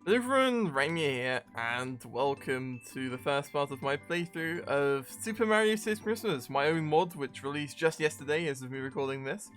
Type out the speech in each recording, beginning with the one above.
Hello everyone, Rimea here, and welcome to the first part of my playthrough of Super Mario Saves Christmas, my own mod, which released just yesterday as of me recording this.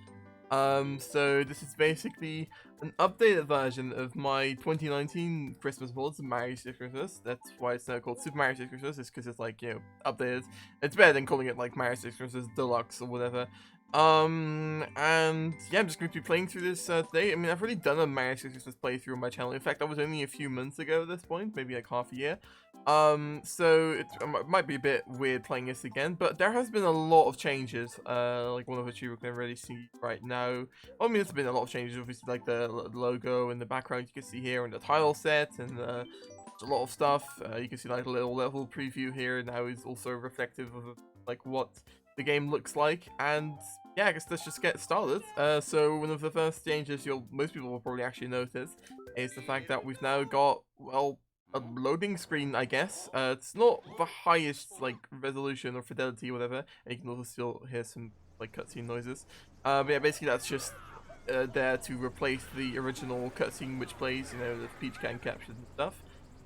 So this is basically an updated version of my 2019 Christmas mods, Mario Saves Christmas. That's why it's now called Super Mario Saves Christmas, is because it's like, updated. It's better than calling it like Mario Saves Christmas Deluxe or whatever. And yeah, I'm just going to be playing through this today. I mean, I've already done a Mario 64 playthrough on my channel. In fact, that was only a few months ago at this point, maybe like half a year. So it might be a bit weird playing this again, but there has been a lot of changes, like one of which you can already see right now. Well, I mean, there's been a lot of changes, obviously, like the logo and the background you can see here, and the tile set, and a lot of stuff. You can see like a little level preview here now is also reflective of like what the game looks like, and yeah, I guess let's just get started. So one of the first changes most people will probably actually notice is the fact that we've now got, well, a loading screen, I guess. It's not the highest like resolution or fidelity or whatever, and you can also still hear some like cutscene noises. But yeah, basically that's just there to replace the original cutscene which plays, the Peach can captures and stuff.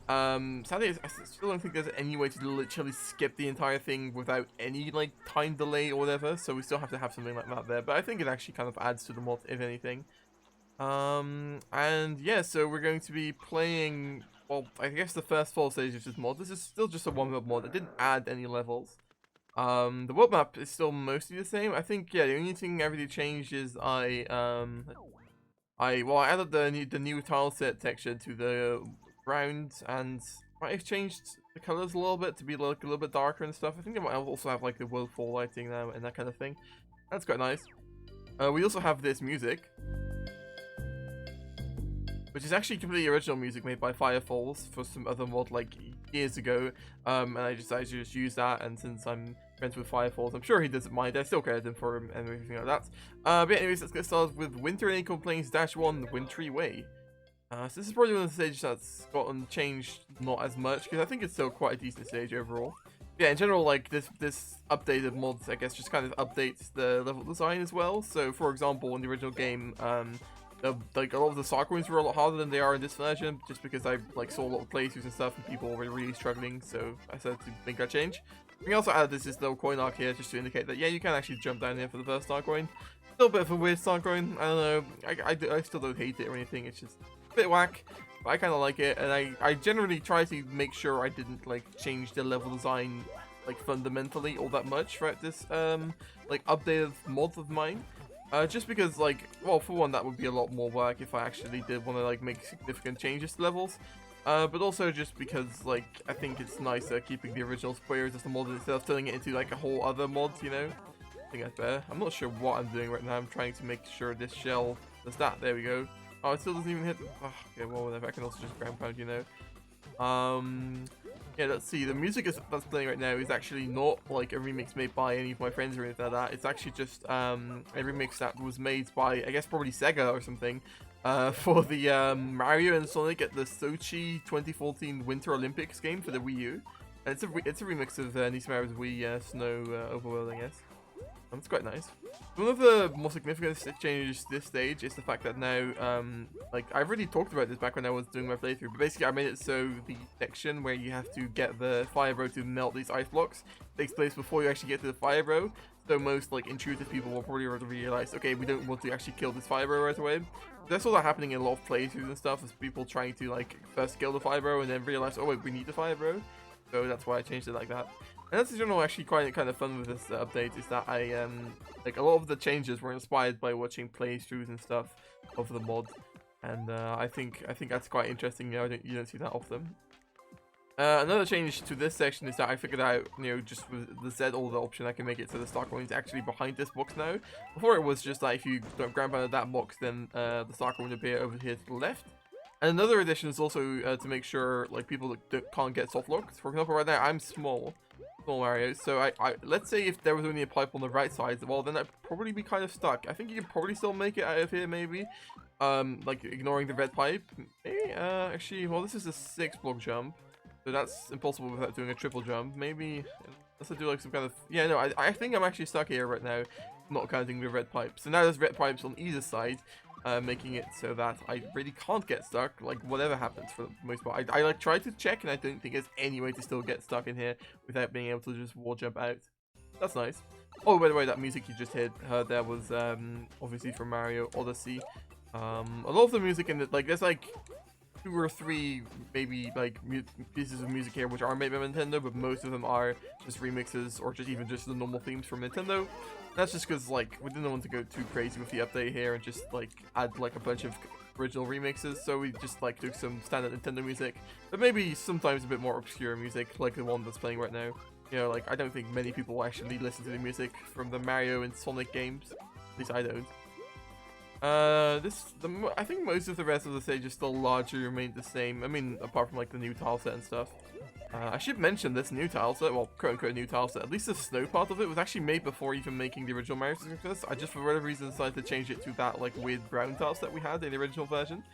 Sadly, I still don't think there's any way to literally skip the entire thing without any, like, time delay or whatever, so we still have to have something like that there, but I think it actually kind of adds to the mod, if anything. And yeah, so we're going to be playing, well, I guess the first 4 stages of this mod. This is still just a one-world mod. I didn't add any levels. The world map is still mostly the same. I think, yeah, the only thing I really changed is I added the new tile set texture to the ground, and might have changed the colors a little bit to be like a little bit darker and stuff. I think it might also have like the waterfall lighting now and that kind of thing. That's quite nice. We also have this music, which is actually completely original music made by Firefalls for some other mod like years ago. And I decided to just use that, and since I'm friends with Firefalls, I'm sure he doesn't mind. I still credit him for him and everything like that. But anyways, let's get started with Winter and Acorn Plains -1 Wintry Way. So this is probably one of the stages that's gotten changed not as much, because I think it's still quite a decent stage overall. Yeah, in general, like this updated mod, I guess, just kind of updates the level design as well. So, for example, in the original game, like a lot of the star coins were a lot harder than they are in this version, just because I like saw a lot of playthroughs and stuff, and people were really struggling. So I decided to make that change. We also added this little coin arc here, just to indicate that yeah, you can actually jump down here for the first star coin. Still a bit of a weird star coin. I don't know. I still don't hate it or anything. It's just a bit whack, but I kind of like it, and I generally try to make sure I didn't like change the level design like fundamentally all that much throughout this like updated mod of mine. Just because, like, well, for one, that would be a lot more work if I actually did want to like make significant changes to levels. But also just because, like, I think it's nicer keeping the original squares as the mod instead of turning it into like a whole other mod, I think that's better. I'm not sure what I'm doing right now. I'm trying to make sure this shell does that. There we go. Oh, it still doesn't even hit. Oh, okay, well, whatever. I can also just ground pound, Yeah, let's see. The music that's playing right now is actually not like a remix made by any of my friends or anything like that. It's actually just a remix that was made by, I guess, probably Sega or something, for the Mario and Sonic at the Sochi 2014 Winter Olympics game for the Wii U. And it's a remix of Nismaru's Wii Snow Overworld, I guess. It's quite nice. One of the more significant changes this stage is the fact that now, like, I've already talked about this back when I was doing my playthrough, but basically I made it so the section where you have to get the fire bro to melt these ice blocks takes place before you actually get to the fire bro. So most, like, intuitive people will probably realize, okay, we don't want to actually kill this fire bro right away. That's all that happening in a lot of playthroughs and stuff, is people trying to, like, first kill the fire bro and then realize, oh wait, we need the fire bro. So that's why I changed it like that. And that's in general actually quite kind of fun with this update, is that I like a lot of the changes were inspired by watching playthroughs and stuff of the mod, and I think that's quite interesting. You don't see that often. Another change to this section is that I figured out, just with the Z order option, I can make it so the star coin is actually behind this box now. Before it was just that if you don't ground pound that box, then the star coin would appear over here to the left. And another addition is also to make sure like people can't get soft locked. For example, right now I'm small Mario, so I let's say if there was only a pipe on the right side, well then I'd probably be kind of stuck. I think you could probably still make it out of here, maybe, like ignoring the red pipe. Maybe, actually, well, this is a 6-block jump, so that's impossible without doing a triple jump. Maybe unless I do like some kind of, yeah, no, I think I'm actually stuck here right now, not counting the red pipe. So now there's red pipes on either side. making it so that I really can't get stuck, like whatever happens for the most part. I like try to check, and I don't think there's any way to still get stuck in here without being able to just wall jump out. That's nice. Oh, by the way, that music you just heard there was obviously from Mario Odyssey. A lot of the music in it, like there's like 2 or 3 maybe like pieces of music here which are made by Nintendo, but most of them are just remixes or just even just the normal themes from Nintendo. That's just because like we didn't want to go too crazy with the update here and just like add like a bunch of original remixes, so we just like took some standard Nintendo music, but maybe sometimes a bit more obscure music like the one that's playing right now. You know, like I don't think many people actually listen to the music from the Mario and Sonic games. At least I don't. I think most of the rest of the stages still largely remained the same. I mean, apart from like the new tile set and stuff. I should mention this new tile set, well, quote-unquote new tile set, at least the snow part of it was actually made before even making the original Mario 64. I just, for whatever reason, decided to change it to that like weird brown tile set we had in the original version.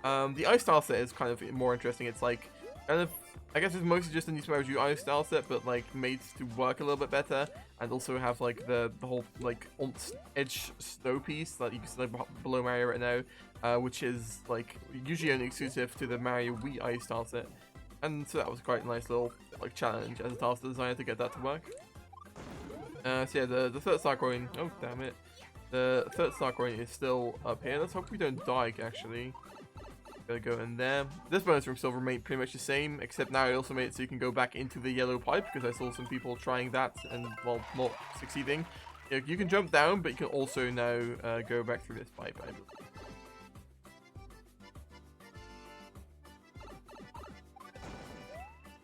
The ice tile set is kind of more interesting. It's like, kind of, I guess it's mostly just a new Super Mario ice style set, but like made to work a little bit better, and also have like the whole like edge snow piece that you can see like below Mario right now, which is like usually only exclusive to the Mario Wii ice style set, and so that was quite a nice little like challenge as a tile set designer to get that to work. So yeah, the third star coin. Oh damn it! The third star coin is still up here. Let's hope we don't die actually. Gotta go in there. This bonus room still remained pretty much the same, except now I also made it so you can go back into the yellow pipe, because I saw some people trying that and, well, not succeeding. You can jump down, but you can also now go back through this pipe.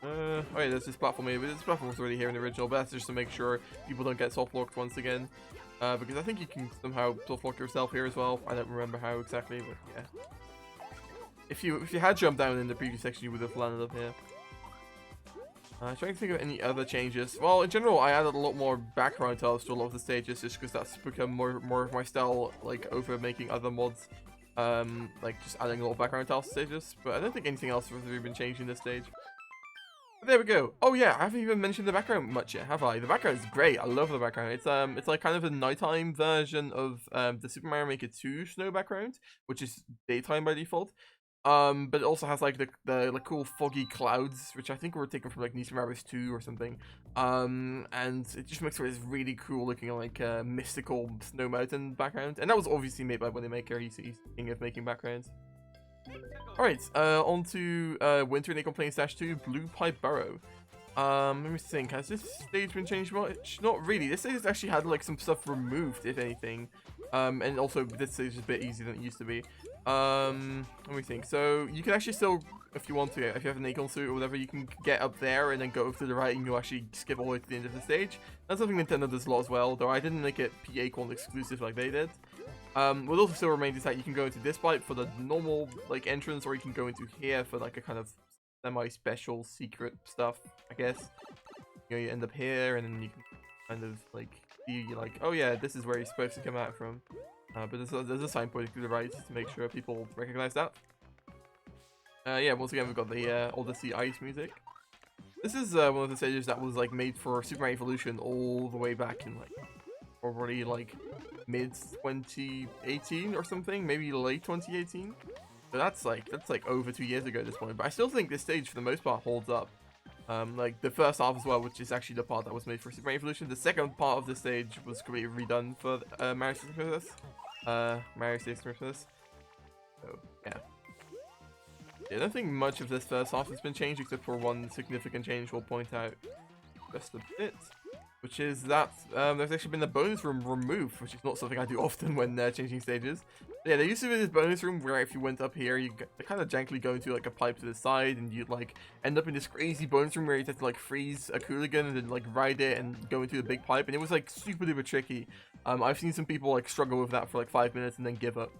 Oh yeah, there's this platform here, but this platform was already here in the original, but that's just to make sure people don't get soft-locked once again. Because I think you can somehow soft-lock yourself here as well. I don't remember how exactly, but yeah. If you had jumped down in the previous section, you would have landed up here. Trying to think of any other changes. Well, in general, I added a lot more background tiles to a lot of the stages, just because that's become more of my style, like over making other mods. Like just adding a lot of background tiles to stages. But I don't think anything else has really been changed in this stage. But there we go. Oh yeah, I haven't even mentioned the background much yet, have I? The background is great. I love the background. It's like kind of a nighttime version of the Super Mario Maker 2 snow background, which is daytime by default. But it also has like the like cool foggy clouds, which I think were taken from like New Super Mario 2 or something. And it just makes for this really cool looking like mystical snow mountain background. And that was obviously made by Willy Maker. He's king of making backgrounds. Alright, on to Winter Nickel Plain Stage 2, Blue Pipe Burrow. Let me think, has this stage been changed much? Not really. This stage has actually had like some stuff removed, if anything. And also this stage is a bit easier than it used to be. Let me think. So you can actually still, if you want to, if you have an acorn suit or whatever, you can get up there and then go to the right, and you'll actually skip all the way to the end of the stage. That's something Nintendo does a lot as well, though I didn't make it P-Acorn exclusive like they did. What also still remains is that you can go into this pipe for the normal like entrance, or you can go into here for like a kind of semi-special secret stuff, I guess. You know, you end up here, and then you can kind of like see like, oh yeah, this is where you're supposed to come out from. But there's a sign pointing to the right to make sure people recognize that. Yeah, once again we've got the Odyssey Ice music. This is one of the stages that was like made for Super Mario Evolution all the way back in like already like mid 2018 or something, maybe late 2018. So that's like over 2 years ago at this point. But I still think this stage for the most part holds up. Like the first half as well, which is actually the part that was made for Super Mario Evolution. The second part of the stage was completely redone for Mario 64. Mario 64. So yeah. I don't think much of this first half has been changed, except for one significant change we'll point out just a bit, which is that there's actually been a bonus room removed, which is not something I do often when changing stages. Yeah, there used to be this bonus room where if you went up here, you kind of jankily go into like a pipe to the side, and you'd like end up in this crazy bonus room where you have to like freeze a Cooligan and then like ride it and go into a big pipe, and it was like super duper tricky. I've seen some people like struggle with that for like 5 minutes and then give up.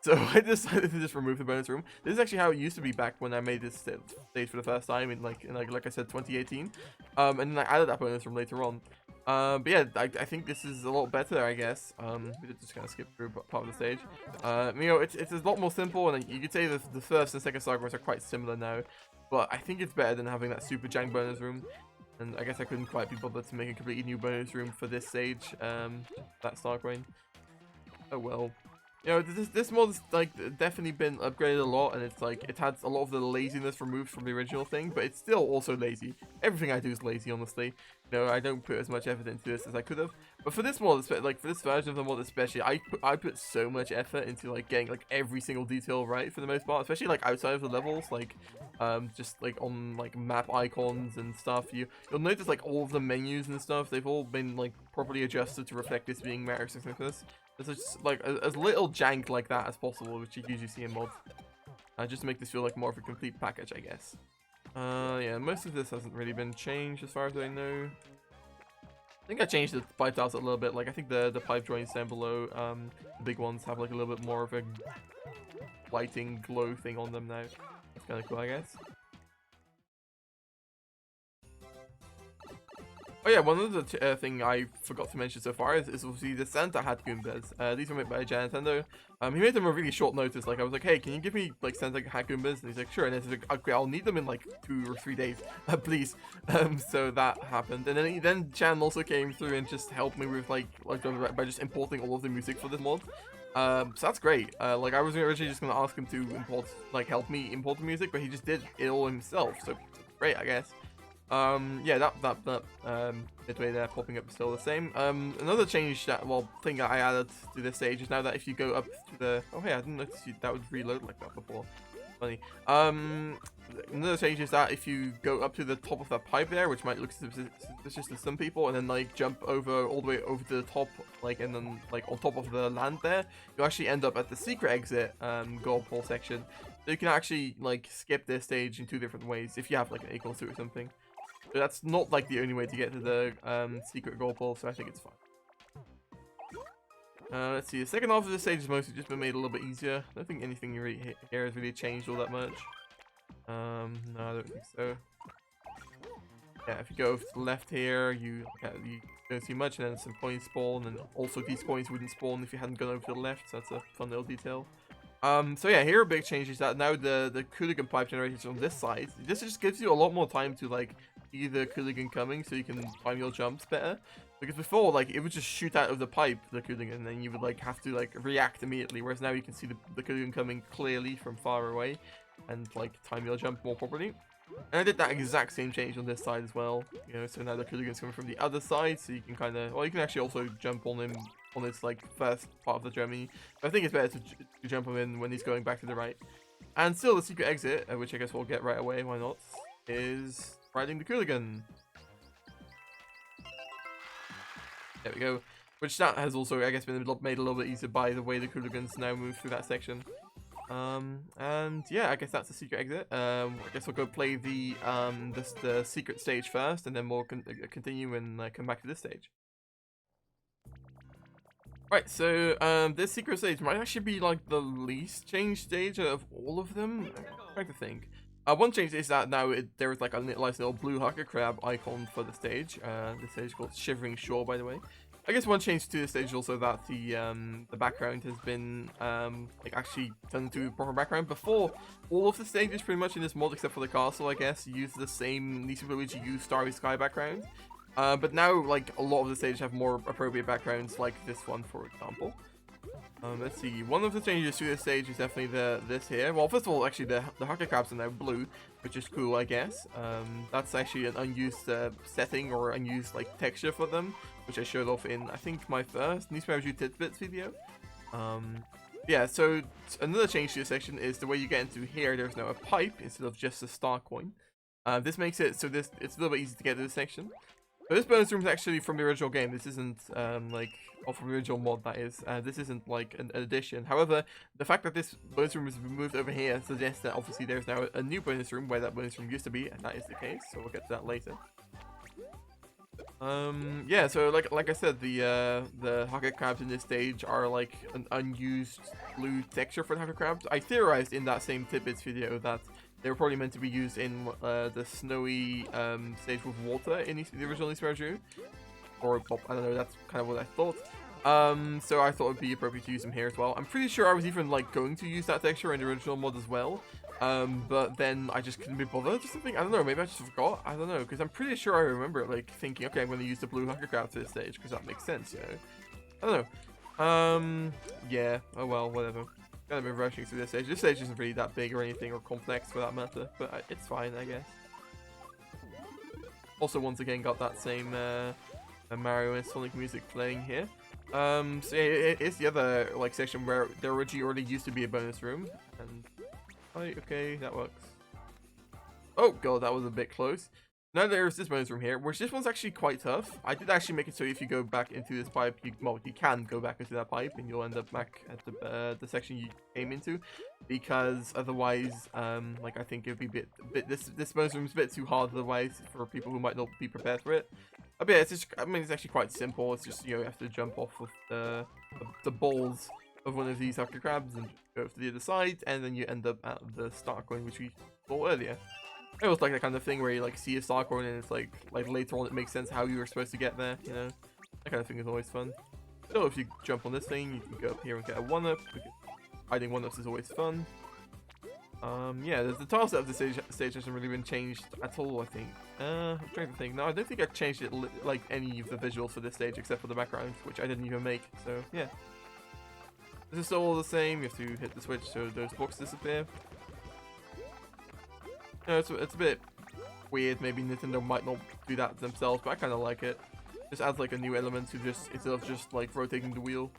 So I decided to just remove the bonus room. This is actually how it used to be back when I made this stage for the first time in like I said 2018. And then I added that bonus room later on. But yeah, I think this is a lot better, I guess. We did just kind of skip through part of the stage. You know, it's a lot more simple, and you could say that the first and second star coins are quite similar now. But I think it's better than having that super jank bonus room. And I guess I couldn't quite be bothered to make a completely new bonus room for this stage. That star coin. Oh well. You know, this mod's like definitely been upgraded a lot, and it's like it had a lot of the laziness removed from the original thing, but it's still also lazy. Everything I do is lazy, honestly. You know, I don't put as much effort into this as I could have. But for this mod, like for this version of the mod especially, I put so much effort into like getting like every single detail right for the most part, especially like outside of the levels, like just like on like map icons and stuff. You'll notice like all of the menus and stuff, they've all been like properly adjusted to reflect this being Mario 64. There's just like as little jank like that as possible, which you usually see in mods. Just to make this feel like more of a complete package, I guess. Yeah, most of this hasn't really been changed as far as I know. I think I changed the pipe tiles a little bit. Like I think the pipe joints down below, the big ones have like a little bit more of a lighting glow thing on them now. That's kind of cool, I guess. Oh yeah, one other thing I forgot to mention so far is obviously the Santa hat Goombas. These were made by Nintendo. He made them a really short notice. Like I was like, hey, can you give me like Santa hat Goombas? And he's like, sure. And he's like, okay, I'll need them in like 2 or 3 days, please. So that happened. And then Jan also came through and just helped me with like by just importing all of the music for this mod. So that's great. Like I was originally just gonna ask him to help me import the music, but he just did it all himself. So great, I guess. Yeah, that midway there popping up is still the same. Another change thing that I added to this stage is now that if you go up to the, oh hey, I didn't notice that would reload like that before. Funny. Another change is that if you go up to the top of that pipe there, which might look suspicious to some people, and then like jump over all the way over to the top, like and then like on top of the land there, you actually end up at the secret exit gold pole section. So you can actually like skip this stage in 2 different ways if you have like an acorn suit or something. But that's not like the only way to get to the secret gold ball, so I think it's fine. Let's see, the second half of the stage has mostly just been made a little bit easier. I don't think anything here has really changed all that much. No, I don't think so. Yeah, if you go to the left here, you don't see much, and then some coins spawn, and also these coins wouldn't spawn if you hadn't gone over to the left, so that's a fun little detail. So yeah, here a big change is that now the Cooligan pipe generator is on this side. This just gives you a lot more time to like see the Cooligan coming, so you can time your jumps better. Because before, like, it would just shoot out of the pipe, the Cooligan, and then you would like have to like react immediately. Whereas now you can see the Cooligan coming clearly from far away, and like time your jump more properly. And I did that exact same change on this side as well. You know, so now the Cooligan's coming from the other side, so you can kind of, well, you can actually also jump on him on this like first part of the journey. But I think it's better to jump him in when he's going back to the right. And still, the secret exit, which I guess we'll get right away, why not, is riding the Cooligan. There we go. Which that has also, I guess, been made a little bit easier by the way the Cooligans now move through that section. And yeah, I guess that's the secret exit. I guess we'll go play the secret stage first, and then we'll continue and come back to this stage. Right, so this secret stage might actually be like the least changed stage of all of them. I'm trying to think. One change is that now there is like a nice little blue Hucker Crab icon for the stage. This stage is called Shivering Shore, by the way. I guess one change to the stage is also that the background has been like actually turned into a proper background. Before, all of the stages pretty much in this mod, except for the castle, I guess, use the same New Super Luigi U Starry Sky background. But now, like, a lot of the stages have more appropriate backgrounds, like this one, for example. Let's see. One of the changes to this stage is definitely this here. Well, first of all, actually, the Hucker Crabs are now blue, which is cool, I guess. That's actually an unused setting or unused like texture for them, which I showed off in, I think, my first New Super Mario Tidbits video. Yeah, so another change to this section is the way you get into here. There's now a pipe instead of just a star coin. This makes it so it's a little bit easy to get to this section. But this bonus room is actually from the original game. This isn't like from the original mod, that is. This isn't like an addition. However, the fact that this bonus room has been moved over here suggests that obviously there's now a new bonus room where that bonus room used to be, and that is the case. So we'll get to that later. Yeah. So like I said, the Hucker Crabs in this stage are like an unused blue texture for the Hucker Crabs. I theorized in that same Tidbits video that they were probably meant to be used in the snowy stage with water in the original Super Mario. Or, I don't know, that's kind of what I thought. So I thought it would be appropriate to use them here as well. I'm pretty sure I was even like going to use that texture in the original mod as well. But then I just couldn't be bothered or something. I don't know, maybe I just forgot. I don't know, because I'm pretty sure I remember like thinking, okay, I'm going to use the blue Hucker Crab for this stage, because that makes sense, you know. I don't know. Yeah. Oh well, whatever. Kind of been rushing through this stage. This stage isn't really that big or anything or complex for that matter, but it's fine, I guess. Also, once again, got that same Mario and Sonic music playing here. So yeah, it's the other like section where there originally already used to be a bonus room, and okay, that works. Oh god, that was a bit close. Now there's this bonus room here, which this one's actually quite tough. I did actually make it so if you go back into this pipe, you can go back into that pipe, and you'll end up back at the section you came into, because otherwise, like I think it'd be a bit this bonus room's a bit too hard otherwise for people who might not be prepared for it. But yeah, it's just, I mean, it's actually quite simple. It's just, you know, you have to jump off of the balls of one of these sucker crabs and go to the other side, and then you end up at the start coin, which we saw earlier. It was like that kind of thing where you like see a star coin and it's like later on it makes sense how you were supposed to get there, you know? That kind of thing is always fun. So if you jump on this thing, you can go up here and get a 1-up, because hiding 1-ups is always fun. Yeah, the tile set of the stage hasn't really been changed at all, I think. I'm trying to think. No, I don't think I've changed it, like, any of the visuals for this stage except for the background, which I didn't even make, so yeah. This is still all the same. You have to hit the switch so those blocks disappear. You know, it's a bit weird. Maybe Nintendo might not do that themselves, but I kind of like it. Just adds like a new element to instead of just like rotating the wheel.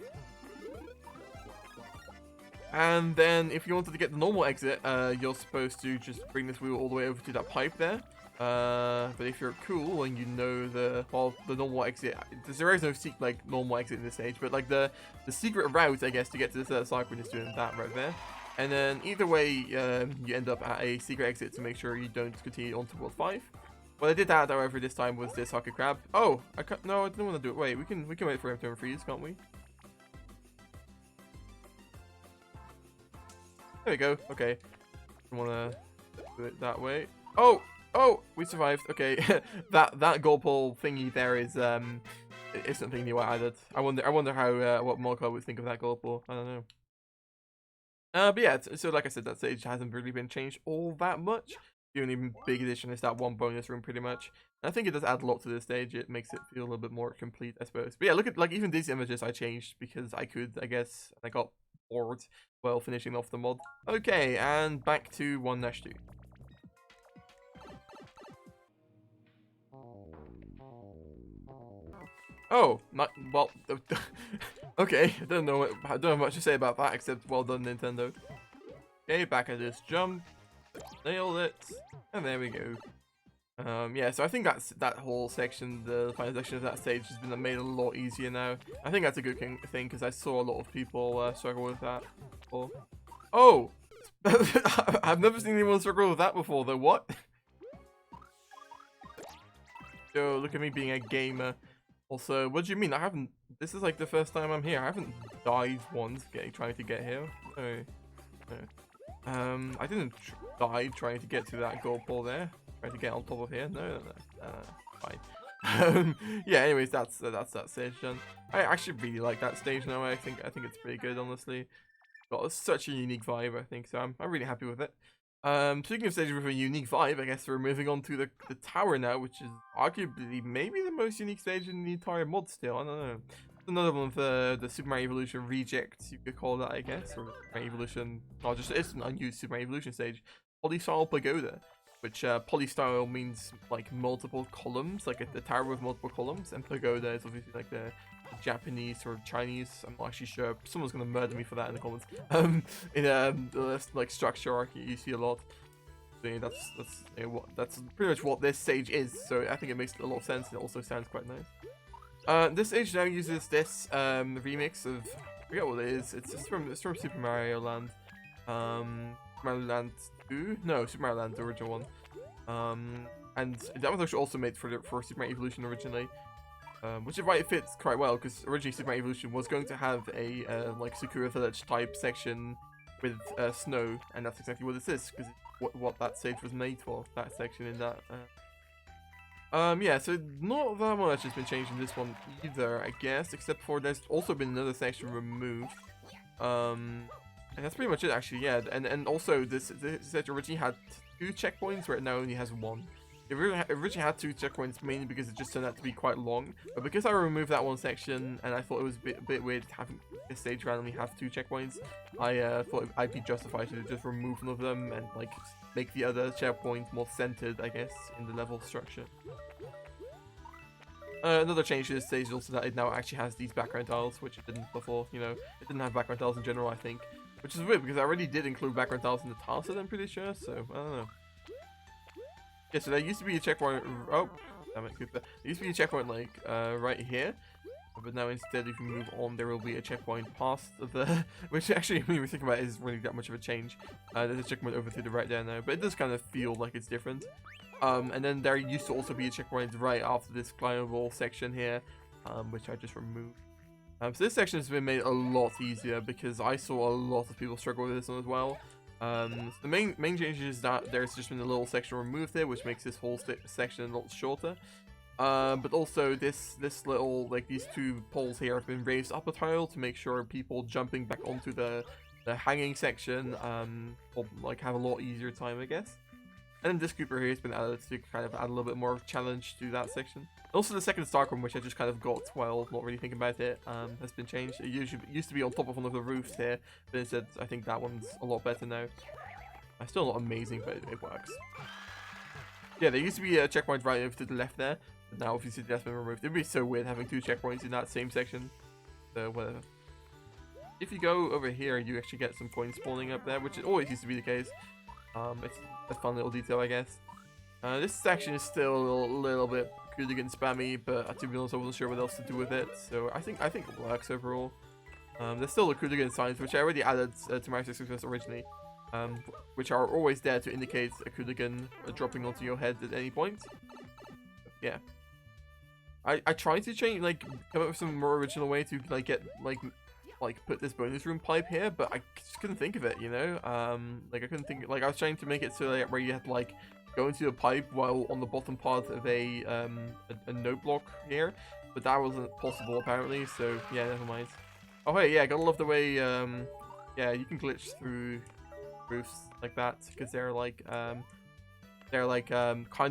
And then if you wanted to get the normal exit, you're supposed to just bring this wheel all the way over to that pipe there. But if you're cool and you know the normal exit, there is no like normal exit in this stage, but like the secret route, I guess, to get to this cycle is doing that right there. And then either way, you end up at a secret exit to make sure you don't continue on to World 5. What I did that, however, this time was this Hockey Crab. Oh, I can't, no, I don't want to do it. Wait, we can wait for him to unfreeze, can't we? There we go. Okay, I want to do it that way. Oh, we survived. Okay, that goal pole thingy there is something new I added. I wonder how what Molka would think of that goal pole. I don't know. But yeah, so like I said, that stage hasn't really been changed all that much. The only big addition is that one bonus room, pretty much. And I think it does add a lot to this stage. It makes it feel a little bit more complete, I suppose. But yeah, look at, like, even these images I changed because I could, I guess. I got bored while finishing off the mod. Okay, and back to 1-2. Oh, well, okay, I don't know much to say about that except well done, Nintendo. Okay, back at this jump, nailed it, and there we go. Yeah, so I think that whole section, the final section of that stage, has been made a lot easier now. I think that's a good thing because I saw a lot of people struggle with that before. Oh, I've never seen anyone struggle with that before, though. What? Yo, look at me being a gamer. Also, what do you mean? This is like the first time I'm here. I haven't died once trying to get here. No. I didn't die trying to get to that gold pole there. Trying to get on top of here. No. Fine. Yeah. Anyways, that's that stage done. I actually really like that stage now. I think it's pretty good, honestly. Got such a unique vibe. I think so. I'm really happy with it. Speaking of stages with a unique vibe, I guess we're moving on to the tower now, which is arguably maybe the most unique stage in the entire mod still. I don't know. It's another one of the Super Mario Evolution rejects, you could call that, I guess, or Super Mario Evolution, or just it's an unused Super Mario Evolution stage. Polystyle Pagoda, which polystyle means like multiple columns, like a tower with multiple columns, and pagoda is obviously like the Japanese or Chinese, I'm not actually sure, someone's gonna murder me for that in the comments, in like structure arc you see a lot. So yeah, that's pretty much what this stage is, so I think it makes a lot of sense, and it also sounds quite nice. This stage now uses this remix of, I forget what it is, it's from Super Mario Land, Mario Land 2? No, Super Mario Land, the original one. And that was actually also made for Super Mario Evolution originally. Which is why it fits quite well, because originally Super Mario Evolution was going to have a like Sakura Village type section with snow, and that's exactly what this is, because what that stage was made for, that section in that. Yeah, so not that much has been changed in this one either, I guess, except for there's also been another section removed. And that's pretty much it, actually, yeah. And also this stage originally had 2 checkpoints, where it now only has 1. originally had 2 checkpoints, mainly because it just turned out to be quite long. But because I removed that one section, and I thought it was a bit weird having this stage randomly have 2 checkpoints, I thought I'd be justified to just remove one of them and like make the other checkpoint more centered, I guess, in the level structure. Another change to this stage is also that it now actually has these background tiles, which it didn't before. You know, it didn't have background tiles in general, I think, which is weird because I already did include background tiles in the tile set, I'm pretty sure. So I don't know. Yeah, so there used to be a checkpoint. Oh, damn it, there used to be a checkpoint like right here, but now instead, if you move on, there will be a checkpoint past the. Which actually, when you think about it, isn't really that much of a change. There's a checkpoint over to the right there now, but it does kind of feel like it's different. And then there used to also be a checkpoint right after this climbable section here, which I just removed. So this section has been made a lot easier because I saw a lot of people struggle with this one as well. So the main change is that there's just been a little section removed here, which makes this whole section a lot shorter. But also this little, like these 2 poles here have been raised up a tile to make sure people jumping back onto the hanging section will like have a lot easier time, I guess. And then this creeper here has been added to kind of add a little bit more challenge to that section. Also, the second star room, which I just kind of got while not really thinking about it, has been changed. It used to be on top of one of the roofs here, but instead I think that one's a lot better now. Still not amazing, but it works. Yeah, there used to be a checkpoint right over to the left there, but now obviously that's been removed. It'd be so weird having 2 checkpoints in that same section. So whatever. If you go over here, you actually get some coins spawning up there, which always used to be the case. It's a fun little detail, I guess. This section is still a little bit hooligan spammy, but to be honest, I wasn't sure what else to do with it. So I think it works overall. There's still the hooligan signs, which I already added to my success originally, which are always there to indicate a hooligan dropping onto your head at any point. Yeah. I tried to change, like, come up with some more original way to like get like put this bonus room pipe here, but I just couldn't think of it, you know. Like I couldn't think, like I was trying to make it so like where you had to like go into the pipe while on the bottom part of a note block here, but that wasn't possible apparently. So yeah, never mind. Oh hey, yeah, gotta love the way yeah, you can glitch through roofs like that because they're like kind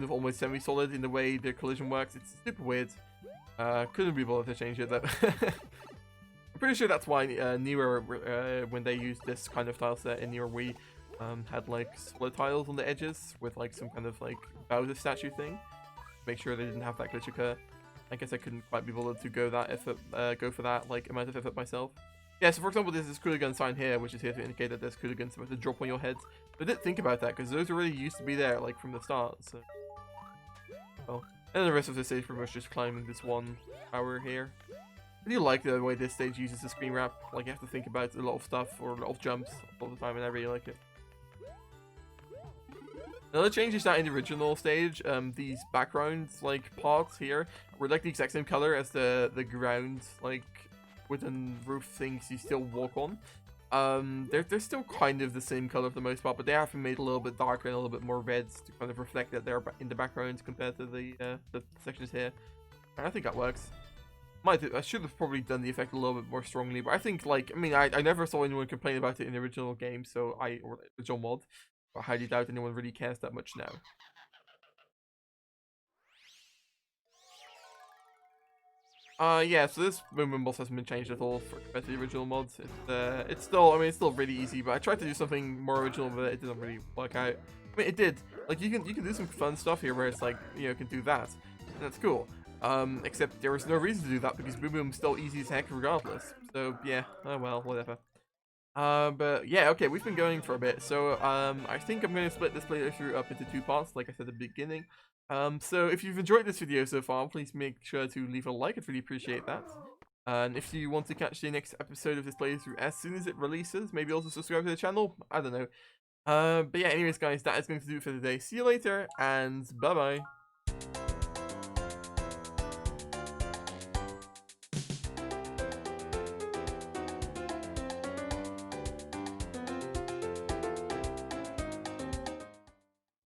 of almost semi-solid in the way the collision works. It's super weird. Couldn't be bothered to change it though. Pretty sure that's why Newer, when they used this kind of tile set in Newer Wii, had like split tiles on the edges with like some kind of like Bowser statue thing. Make sure they didn't have that glitch occur. I guess I couldn't quite be bothered to go for that like amount of effort myself. Yeah, so for example, there's this Cooligan sign here, which is here to indicate that there's Cooligans supposed to drop on your head. But I didn't think about that because those already used to be there like from the start. So, well, and the rest of the stage pretty much just climbing this one tower here. I do like the way this stage uses the screen wrap. Like, you have to think about a lot of stuff or a lot of jumps all the time, and I really like it. Another change is that in the original stage, these backgrounds, like, parts here were like the exact same color as the ground, like, wooden roof things you still walk on. They're still kind of the same color for the most part, but they have been made a little bit darker and a little bit more red to kind of reflect that they're in the background compared to the sections here. And I think that works. I should have probably done the effect a little bit more strongly, but I think, like, I mean, I never saw anyone complain about it in the original game, or the original mod. I highly doubt anyone really cares that much now. Yeah, so this movement boss hasn't been changed at all compared to the original mods. It's still, I mean, it's still really easy, but I tried to do something more original, but it didn't really work out. I mean, it did. Like, you can do some fun stuff here where it's like, you know, can do that, and that's cool. Except there was no reason to do that because Boom Boom's still easy as heck regardless. So yeah, oh well, whatever. But yeah, okay, we've been going for a bit, so I think I'm going to split this playthrough up into 2 parts, like I said at the beginning. So if you've enjoyed this video so far, please make sure to leave a like. I'd really appreciate that. And if you want to catch the next episode of this playthrough as soon as it releases, maybe also subscribe to the channel. I don't know. But yeah, anyways, guys, that is going to do it for today. See you later, and bye bye.